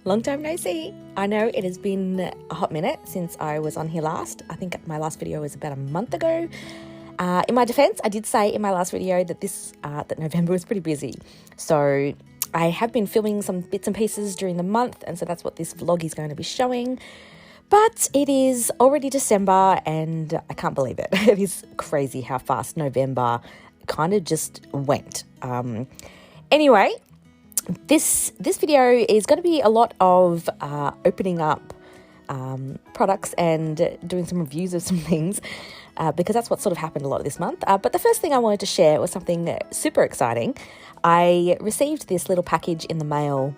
Long time no see. I know it has been a hot minute since I was on here last. I think my last video was about a month ago. In my defense, I did say in my last video that that November was pretty busy. So I have been filming some bits and pieces during the month, and so that's what this vlog is going to be showing. But it is already December and I can't believe it. It is crazy how fast November kind of just went. Anyway, this video is going to be a lot of opening up products and doing some reviews of some things because that's what sort of happened a lot this month. But the first thing I wanted to share was something super exciting. I received this little package in the mail,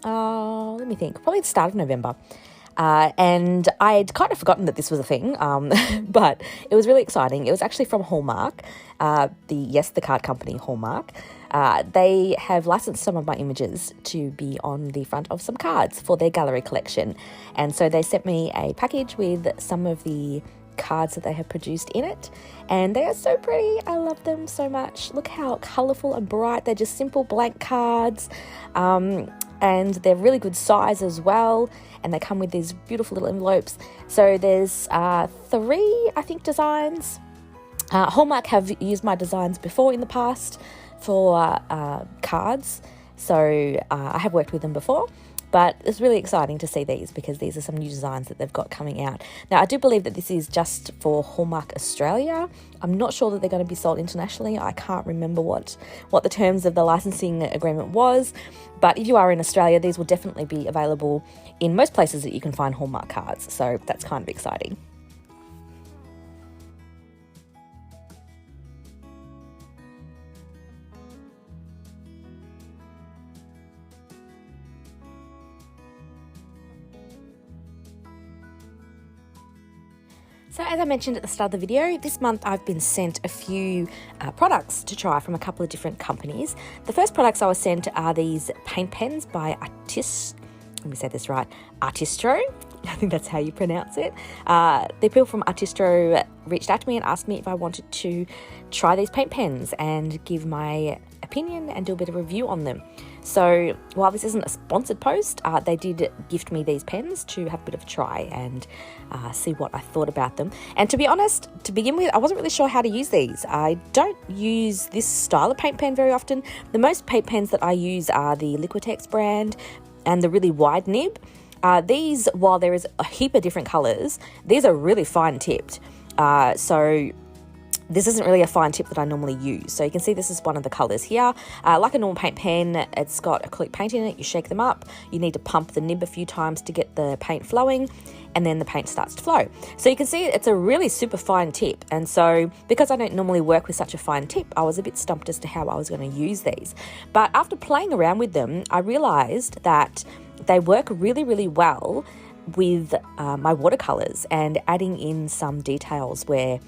let me think, probably the start of November. And I'd kind of forgotten that this was a thing, but it was really exciting. It was actually from Hallmark, the card company Hallmark. They have licensed some of my images to be on the front of some cards for their gallery collection. And so they sent me a package with some of the cards that they have produced in it. And they are so pretty. I love them so much. Look how colourful and bright. They're just simple blank cards. And they're really good size as well. And they come with these beautiful little envelopes. So there's 3, I think, designs. Hallmark have used my designs before in the past for cards. So I have worked with them before. But it's really exciting to see these because these are some new designs that they've got coming out. Now, I do believe that this is just for Hallmark Australia. I'm not sure that they're going to be sold internationally. I can't remember what the terms of the licensing agreement was. But if you are in Australia, these will definitely be available in most places that you can find Hallmark cards. So that's kind of exciting. So as I mentioned at the start of the video, this month I've been sent a few products to try from a couple of different companies. The first products I was sent are these paint pens by Artistro. I think that's how you pronounce it. The people from Artistro reached out to me and asked me if I wanted to try these paint pens and give my opinion and do a bit of review on them. So while this isn't a sponsored post, they did gift me these pens to have a bit of a try and see what I thought about them. And to be honest, to begin with, I wasn't really sure how to use these. I don't use this style of paint pen very often. The most paint pens that I use are the Liquitex brand and the really wide nib. These, while there is a heap of different colours, these are really fine tipped. So this isn't really a fine tip that I normally use. So you can see this is one of the colours here. Like a normal paint pen, it's got acrylic paint in it. You shake them up. You need to pump the nib a few times to get the paint flowing, and then the paint starts to flow. So you can see it's a really super fine tip. And so because I don't normally work with such a fine tip, I was a bit stumped as to how I was going to use these. But after playing around with them, I realised that they work really, really well with my watercolours and adding in some details where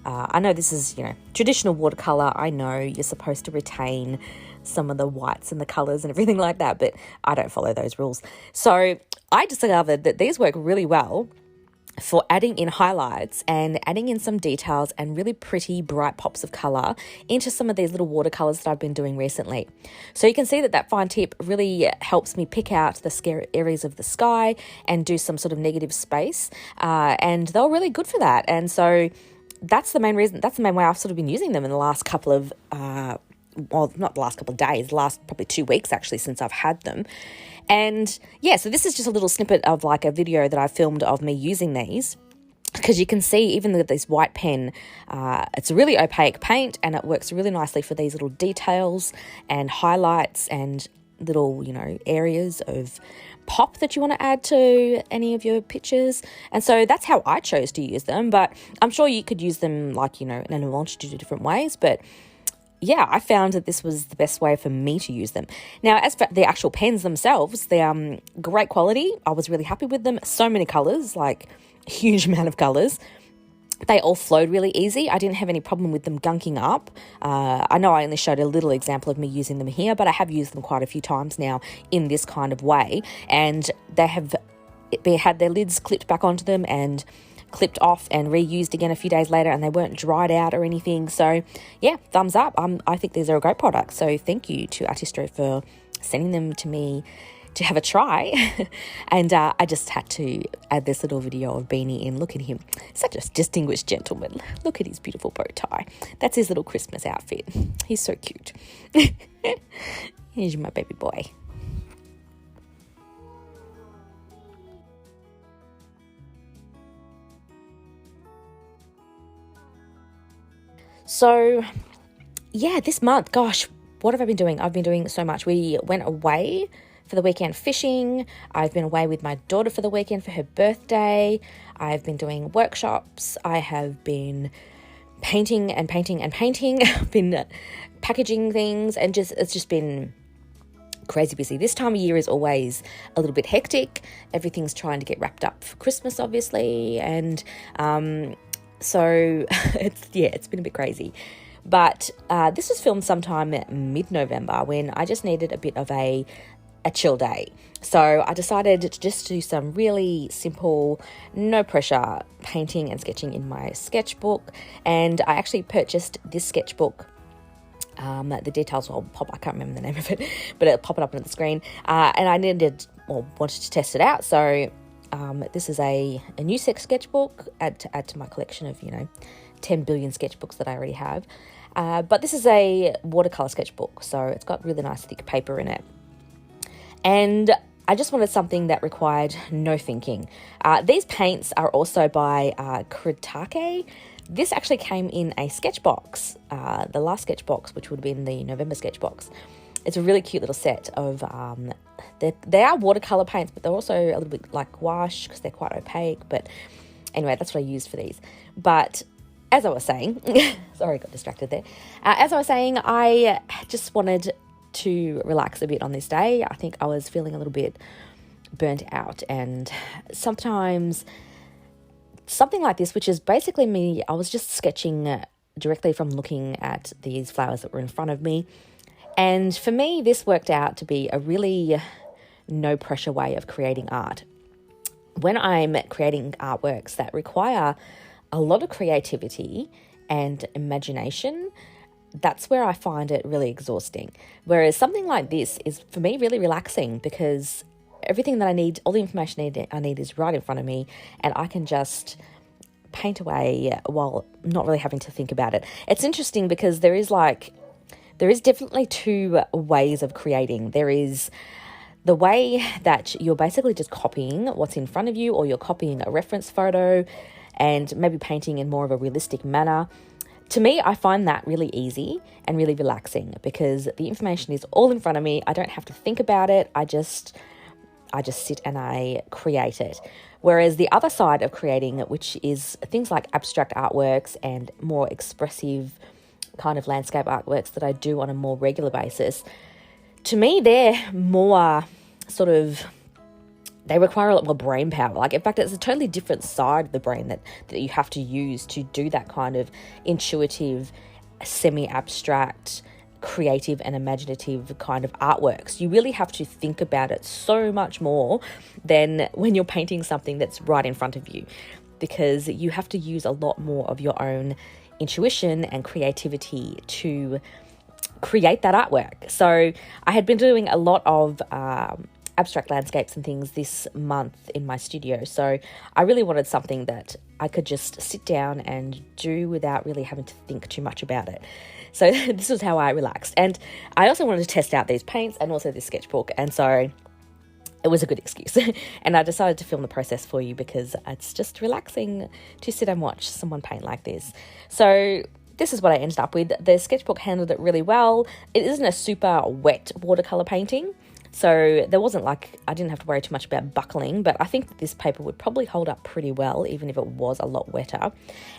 I know this is, traditional watercolour. I know you're supposed to retain some of the whites and the colours and everything like that, but I don't follow those rules. So I discovered that these work really well for adding in highlights and adding in some details and really pretty bright pops of colour into some of these little watercolours that I've been doing recently. So you can see that fine tip really helps me pick out the scary areas of the sky and do some sort of negative space, and they were really good for that. And so that's the main reason, that's the main way I've sort of been using them in the last couple of, well, not the last couple of days, the last probably 2 weeks actually since I've had them. And yeah, so this is just a little snippet of like a video that I filmed of me using these, because you can see even with this white pen, it's a really opaque paint and it works really nicely for these little details and highlights and little, areas of pop that you want to add to any of your pictures. And so that's how I chose to use them, but I'm sure you could use them like, in a multitude of different ways. But yeah, I found that this was the best way for me to use them. Now, as for the actual pens themselves, they're great quality. I was really happy with them. So many colours, like a huge amount of colours. They all flowed really easy. I didn't have any problem with them gunking up. I know I only showed a little example of me using them here, but I have used them quite a few times now in this kind of way. And they have had their lids clipped back onto them and clipped off and reused again a few days later, and they weren't dried out or anything. So yeah, thumbs up. I think these are a great product. So thank you to Artistro for sending them to me to have a try. And I just had to add this little video of Beanie in. Look at him. Such a distinguished gentleman. Look at his beautiful bow tie. That's his little Christmas outfit. He's so cute. Here's my baby boy. So, yeah, this month, gosh, what have I been doing? I've been doing so much. We went away for the weekend fishing. I've been away with my daughter for the weekend for her birthday. I've been doing workshops. I have been painting and painting and painting. I've been packaging things, and it's just been crazy busy. This time of year is always a little bit hectic. Everything's trying to get wrapped up for Christmas, obviously, and so it's been a bit crazy. But this was filmed sometime mid-November when I just needed a bit of a chill day. So I decided to just do some really simple, no pressure painting and sketching in my sketchbook. And I actually purchased this sketchbook. The details will pop, I can't remember the name of it, but it'll pop it up on the screen. And I wanted to test it out. So this is a new sketchbook, add to my collection of, 10 billion sketchbooks that I already have. But this is a watercolor sketchbook, so it's got really nice thick paper in it. And I just wanted something that required no thinking. These paints are also by Cobra. This actually came in a sketch box, the last sketch box, which would have been the November sketch box. It's a really cute little set of, they are watercolor paints, but they're also a little bit like gouache because they're quite opaque. But anyway, that's what I used for these. But as I was saying, sorry, I got distracted there. As I was saying, I just wanted to relax a bit on this day. I think I was feeling a little bit burnt out, and sometimes something like this, which is basically me, I was just sketching directly from looking at these flowers that were in front of me. And for me, this worked out to be a really no pressure way of creating art. When I'm creating artworks that require a lot of creativity and imagination, that's where I find it really exhausting. Whereas something like this is, for me, really relaxing because everything that I need, all the information I need is right in front of me, and I can just paint away while not really having to think about it. It's interesting because there is definitely two ways of creating. There is the way that you're basically just copying what's in front of you, or you're copying a reference photo and maybe painting in more of a realistic manner. To me, I find that really easy and really relaxing because the information is all in front of me. I don't have to think about it. I just sit and I create it. Whereas the other side of creating, which is things like abstract artworks and more expressive kind of landscape artworks that I do on a more regular basis, to me, they're more sort of, they require a lot more brain power. Like, in fact, it's a totally different side of the brain that you have to use to do that kind of intuitive, semi-abstract, creative and imaginative kind of artworks. You really have to think about it so much more than when you're painting something that's right in front of you, because you have to use a lot more of your own intuition and creativity to create that artwork. So I had been doing a lot of abstract landscapes and things this month in my studio. So I really wanted something that I could just sit down and do without really having to think too much about it. So this was how I relaxed. And I also wanted to test out these paints and also this sketchbook. And so it was a good excuse. And I decided to film the process for you because it's just relaxing to sit and watch someone paint like this. So this is what I ended up with. The sketchbook handled it really well. It isn't a super wet watercolor painting, so there wasn't I didn't have to worry too much about buckling, but I think that this paper would probably hold up pretty well, even if it was a lot wetter.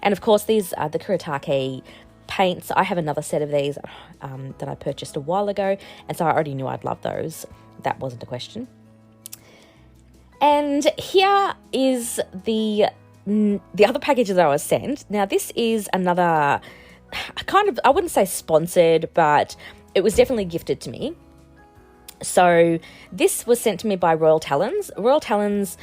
And of course, these are the Cobra paints. I have another set of these that I purchased a while ago, and so I already knew I'd love those. That wasn't a question. And here is the other packages that I was sent. Now, this is another kind of, I wouldn't say sponsored, but it was definitely gifted to me. So this was sent to me by Royal Talons. Royal Talons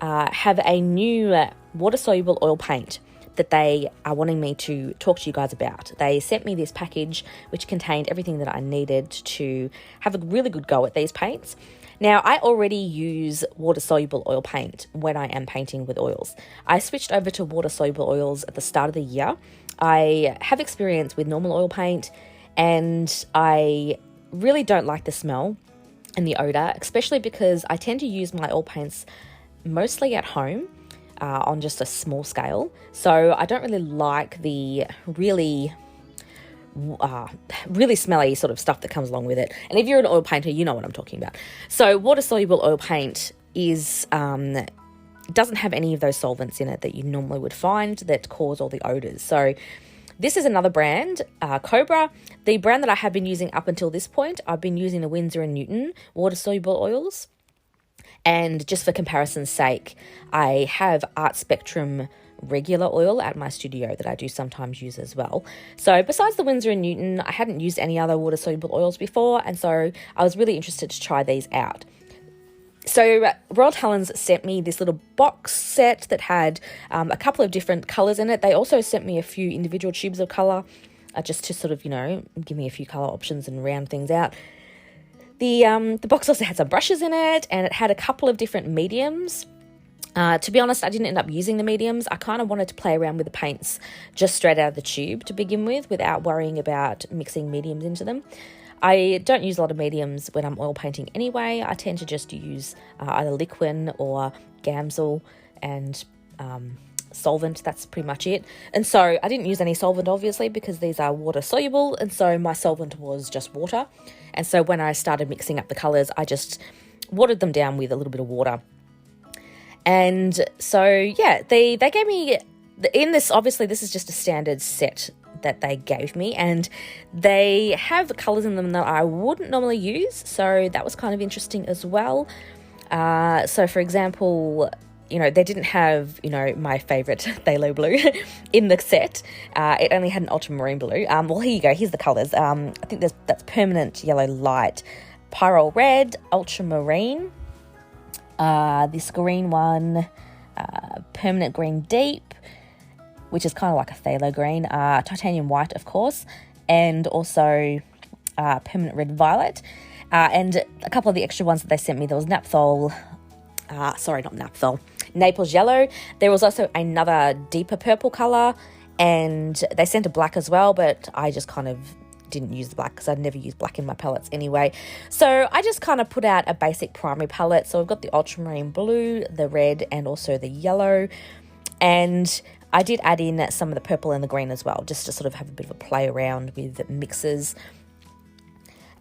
have a new water-soluble oil paint that they are wanting me to talk to you guys about. They sent me this package which contained everything that I needed to have a really good go at these paints. Now, I already use water-soluble oil paint when I am painting with oils. I switched over to water-soluble oils at the start of the year. I have experience with normal oil paint, and I really don't like the smell and the odour, especially because I tend to use my oil paints mostly at home. On just a small scale. So I don't really like the really smelly sort of stuff that comes along with it. And if you're an oil painter, you know what I'm talking about. So water-soluble oil paint is doesn't have any of those solvents in it that you normally would find that cause all the odours. So this is another brand, Cobra. The brand that I have been using up until this point, I've been using the Winsor & Newton water-soluble oils. And just for comparison's sake, I have Art Spectrum regular oil at my studio that I do sometimes use as well. So besides the Winsor & Newton, I hadn't used any other water-soluble oils before, and so I was really interested to try these out. So Royal Talens sent me this little box set that had a couple of different colours in it. They also sent me a few individual tubes of colour just to sort of, give me a few colour options and round things out. The box also had some brushes in it, and it had a couple of different mediums. To be honest, I didn't end up using the mediums. I kind of wanted to play around with the paints just straight out of the tube to begin with, without worrying about mixing mediums into them. I don't use a lot of mediums when I'm oil painting anyway. I tend to just use either liquid or Gamsol and solvent. That's pretty much it. And so I didn't use any solvent, obviously, because these are water soluble, and so my solvent was just water. And so when I started mixing up the colours, I just watered them down with a little bit of water. And so, yeah, they gave me, in this, obviously this is just a standard set that they gave me, and they have colours in them that I wouldn't normally use, so that was kind of interesting as well. So for example, they didn't have, my favourite phthalo blue in the set. It only had an ultramarine blue. Well, here you go. Here's the colours. I think that's permanent yellow light, pyrrole red, ultramarine. This green one, permanent green deep, which is kind of like a phthalo green. Titanium white, of course, and also permanent red violet. And a couple of the extra ones that they sent me, there was naphthol. Naples yellow. There was also another deeper purple colour, and they sent a black as well, but I just kind of didn't use the black because I'd never used black in my palettes anyway. So I just kind of put out a basic primary palette. So I've got the ultramarine blue, the red, and also the yellow. And I did add in some of the purple and the green as well, just to sort of have a bit of a play around with mixes.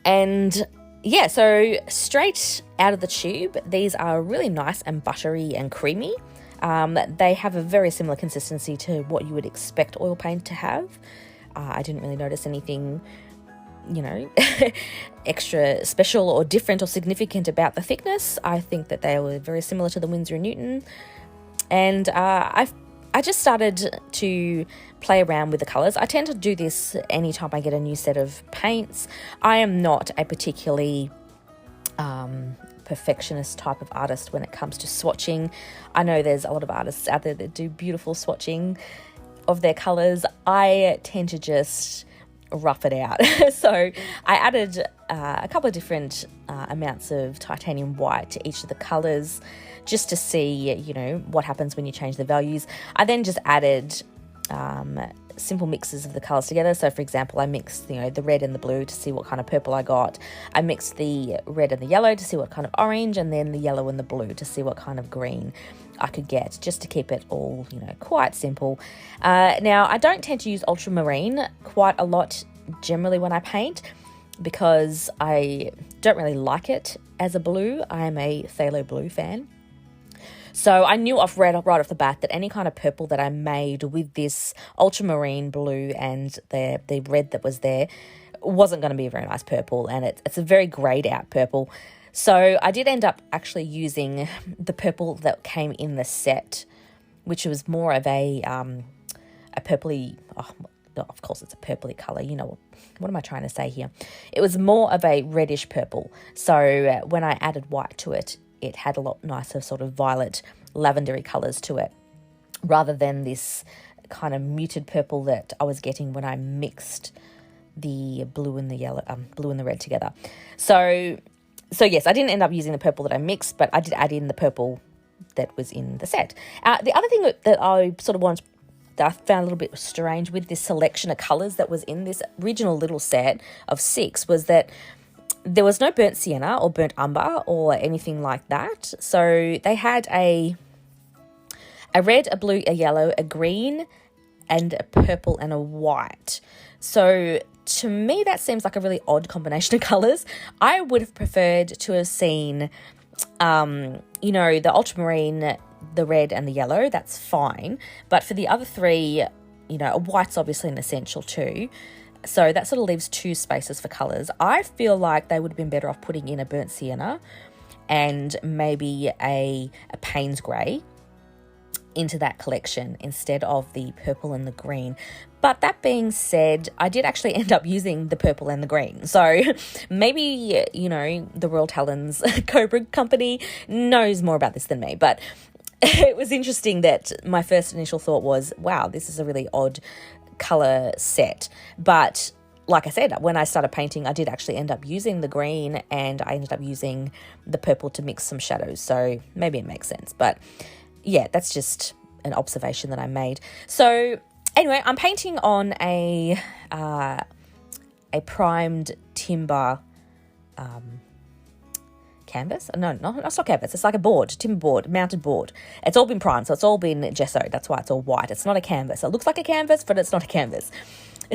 And yeah, so straight out of the tube, these are really nice and buttery and creamy. They have a very similar consistency to what you would expect oil paint to have. I didn't really notice anything, extra special or different or significant about the thickness. I think that they were very similar to the Winsor & Newton. And I just started to play around with the colours. I tend to do this anytime I get a new set of paints. I am not a particularly perfectionist type of artist when it comes to swatching. I know there's a lot of artists out there that do beautiful swatching of their colours. I tend to just rough it out. So I added a couple of different amounts of titanium white to each of the colours just to see, what happens when you change the values. I then just added simple mixes of the colours together. So for example, I mixed, the red and the blue to see what kind of purple I got. I mixed the red and the yellow to see what kind of orange, and then the yellow and the blue to see what kind of green I could get, just to keep it all, quite simple. Now, I don't tend to use ultramarine quite a lot generally when I paint, because I don't really like it as a blue. I am a phthalo blue fan. So I knew right off the bat that any kind of purple that I made with this ultramarine blue and the red that was there wasn't going to be a very nice purple, and it's a very greyed out purple. So I did end up actually using the purple that came in the set, which was more of a purpley, of course it's a purpley colour, what am I trying to say here? It was more of a reddish purple. So when I added white to it, it had a lot nicer sort of violet lavendery colours to it, rather than this kind of muted purple that I was getting when I mixed the blue and the yellow, blue and the red together. So yes, I didn't end up using the purple that I mixed, but I did add in the purple that was in the set. The other thing that I sort of wanted, that I found a little bit strange with this selection of colours that was in this original little set of 6 was that there was no burnt sienna or burnt umber or anything like that. So they had a red, a blue, a yellow, a green, and a purple and a white. So to me, that seems like a really odd combination of colours. I would have preferred to have seen, the ultramarine, the red and the yellow. That's fine. But for the other 3, a white's obviously an essential too. So that sort of leaves 2 spaces for colours. I feel like they would have been better off putting in a burnt sienna and maybe a Payne's grey into that collection instead of the purple and the green. But that being said, I did actually end up using the purple and the green. So maybe, the Royal Talons Cobra company knows more about this than me. But it was interesting that my first initial thought was, wow, this is a really odd colour set. But like I said, when I started painting, I did actually end up using the green and I ended up using the purple to mix some shadows. So maybe it makes sense. But yeah, that's just an observation that I made. So anyway, I'm painting on a primed timber canvas. No, it's not canvas. It's like a board, timber board, mounted board. It's all been primed, so it's all been gessoed. That's why it's all white. It's not a canvas. It looks like a canvas, but it's not a canvas.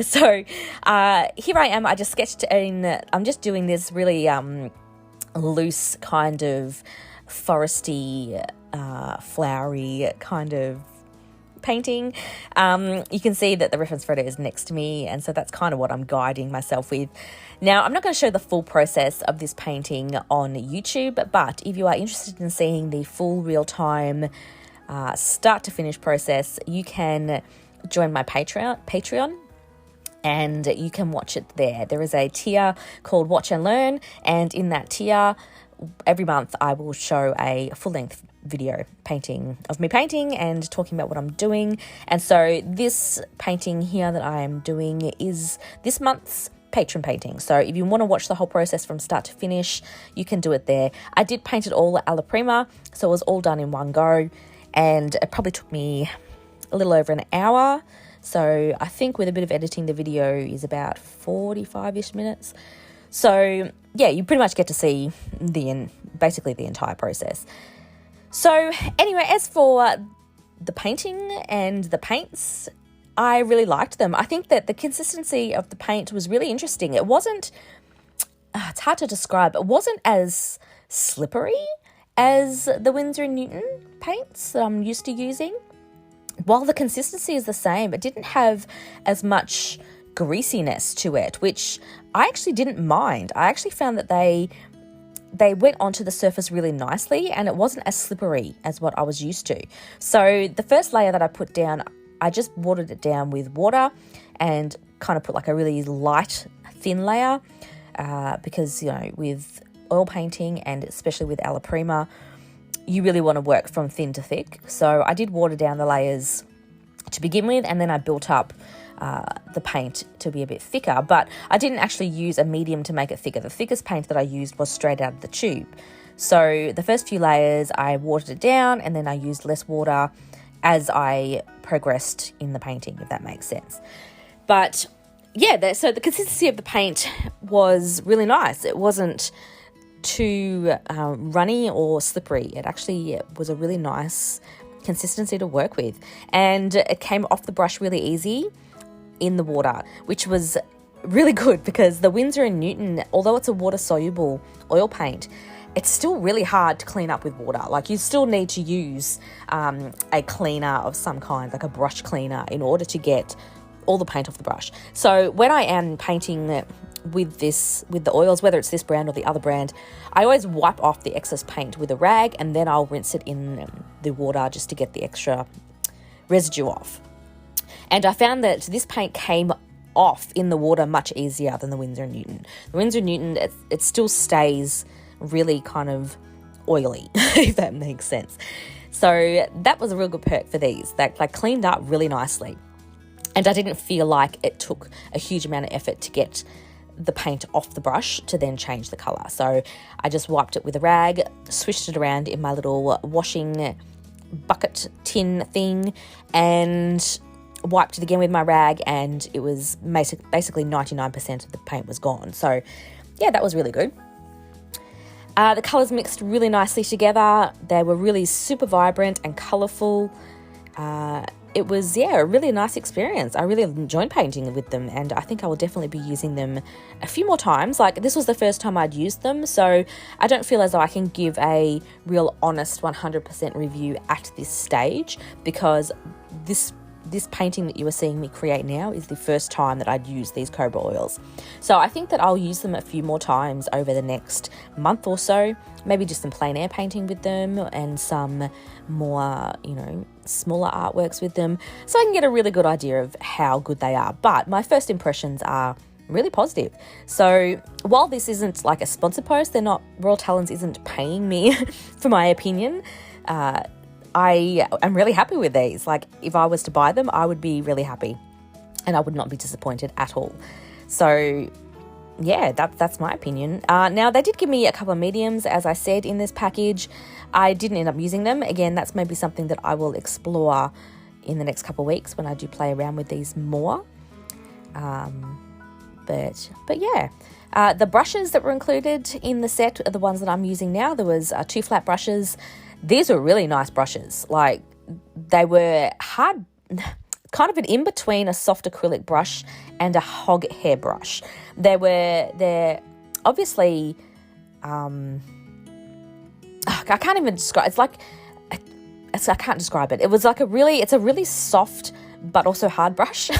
So here I am. I just sketched in. I'm just doing this really loose kind of foresty, flowery kind of painting. You can see that the reference photo is next to me, and so that's kind of what I'm guiding myself with. Now, I'm not going to show the full process of this painting on YouTube, but if you are interested in seeing the full real-time start to finish process, you can join my Patreon and you can watch it there. There is a tier called Watch and Learn, and in that tier every month I will show a full-length video painting of me painting and talking about what I'm doing. And so this painting here that I am doing is this month's patron painting. So if you want to watch the whole process from start to finish, you can do it there. I did paint it all alla prima, so it was all done in one go, and it probably took me a little over an hour. So I think with a bit of editing, the video is about 45-ish minutes. So yeah, you pretty much get to see basically the entire process. So anyway, as for the painting and the paints, I really liked them. I think that the consistency of the paint was really interesting. It wasn't, it's hard to describe, it wasn't as slippery as the Winsor & Newton paints that I'm used to using. While the consistency is the same, it didn't have as much greasiness to it, which I actually didn't mind. I actually found that they went onto the surface really nicely and it wasn't as slippery as what I was used to. So the first layer that I put down, I just watered it down with water and kind of put like a really light, thin layer because, with oil painting and especially with alla prima, you really want to work from thin to thick. So I did water down the layers to begin with, and then I built up the paint to be a bit thicker, but I didn't actually use a medium to make it thicker. The thickest paint that I used was straight out of the tube. So the first few layers I watered it down and then I used less water as I progressed in the painting, if that makes sense. But yeah, so the consistency of the paint was really nice. It wasn't too runny or slippery. It actually was a really nice consistency to work with, and it came off the brush really easy in the water, which was really good because the Winsor & Newton, although it's a water-soluble oil paint, it's still really hard to clean up with water. Like, you still need to use a cleaner of some kind, like a brush cleaner, in order to get all the paint off the brush. So when I am painting with the oils, whether it's this brand or the other brand, I always wipe off the excess paint with a rag and then I'll rinse it in the water just to get the extra residue off. And I found that this paint came off in the water much easier than the Winsor & Newton. The Winsor & Newton, it still stays really kind of oily, if that makes sense. So that was a real good perk for these. They cleaned up really nicely. And I didn't feel like it took a huge amount of effort to get the paint off the brush to then change the colour. So I just wiped it with a rag, swished it around in my little washing bucket tin thing, and wiped it again with my rag, and it was basically 99% of the paint was gone. So yeah, that was really good. The colours mixed really nicely together. They were really super vibrant and colourful. It was, a really nice experience. I really enjoyed painting with them, and I think I will definitely be using them a few more times. Like, this was the first time I'd used them, so I don't feel as though I can give a real honest 100% review at this stage, because this painting that you are seeing me create now is the first time that I'd used these Cobra oils. So I think that I'll use them a few more times over the next month or so, maybe just some plein air painting with them and some more, smaller artworks with them, so I can get a really good idea of how good they are. But my first impressions are really positive. So while this isn't like a sponsored post, Royal Talens isn't paying me for my opinion, I am really happy with these. Like, if I was to buy them, I would be really happy and I would not be disappointed at all. So yeah, that's my opinion. Now, they did give me a couple of mediums, as I said, in this package. I didn't end up using them. Again, that's maybe something that I will explore in the next couple of weeks when I do play around with these more. But yeah. The brushes that were included in the set are the ones that I'm using now. There was 2 flat brushes. These were really nice brushes. Like, they were hard, kind of an in between a soft acrylic brush and a hog hair brush. They're obviously, I can't even describe. It's like, I can't describe it. It was like it's a really soft but also hard brush,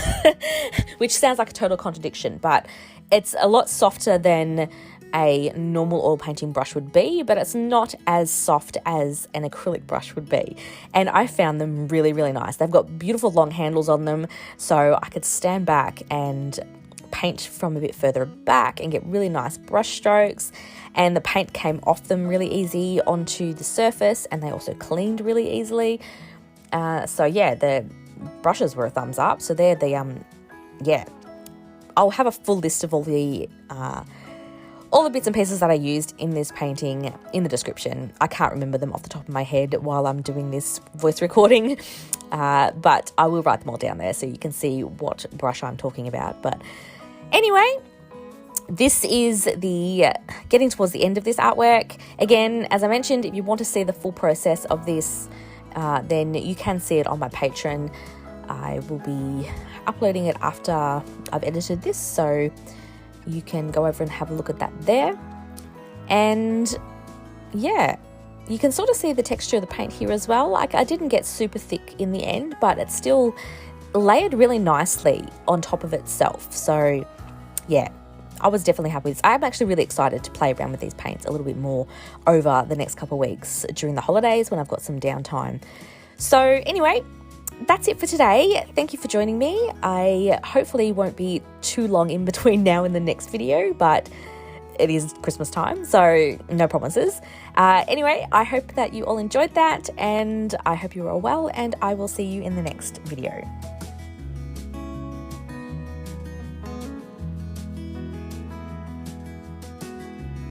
which sounds like a total contradiction, but it's a lot softer than a normal oil painting brush would be, but it's not as soft as an acrylic brush would be. And I found them really, really nice. They've got beautiful long handles on them, so I could stand back and paint from a bit further back and get really nice brush strokes, and the paint came off them really easy onto the surface, and they also cleaned really easily. So yeah, the brushes were a thumbs up. So they're the I'll have a full list of all the bits and pieces that I used in this painting in the description. I can't remember them off the top of my head while I'm doing this voice recording, but I will write them all down there so you can see what brush I'm talking about. But anyway, this is getting towards the end of this artwork. Again, as I mentioned, if you want to see the full process of this, then you can see it on my Patreon. I will be uploading it after I've edited this, so you can go over and have a look at that there. And yeah, you can sort of see the texture of the paint here as well. Like, I didn't get super thick in the end, but it's still layered really nicely on top of itself. So yeah, I was definitely happy with this. I'm actually really excited to play around with these paints a little bit more over the next couple of weeks during the holidays when I've got some downtime. So anyway, that's it for today. Thank you for joining me. I hopefully won't be too long in between now and the next video, but it is Christmas time, so no promises. Anyway, I hope that you all enjoyed that, and I hope you're all well, and I will see you in the next video.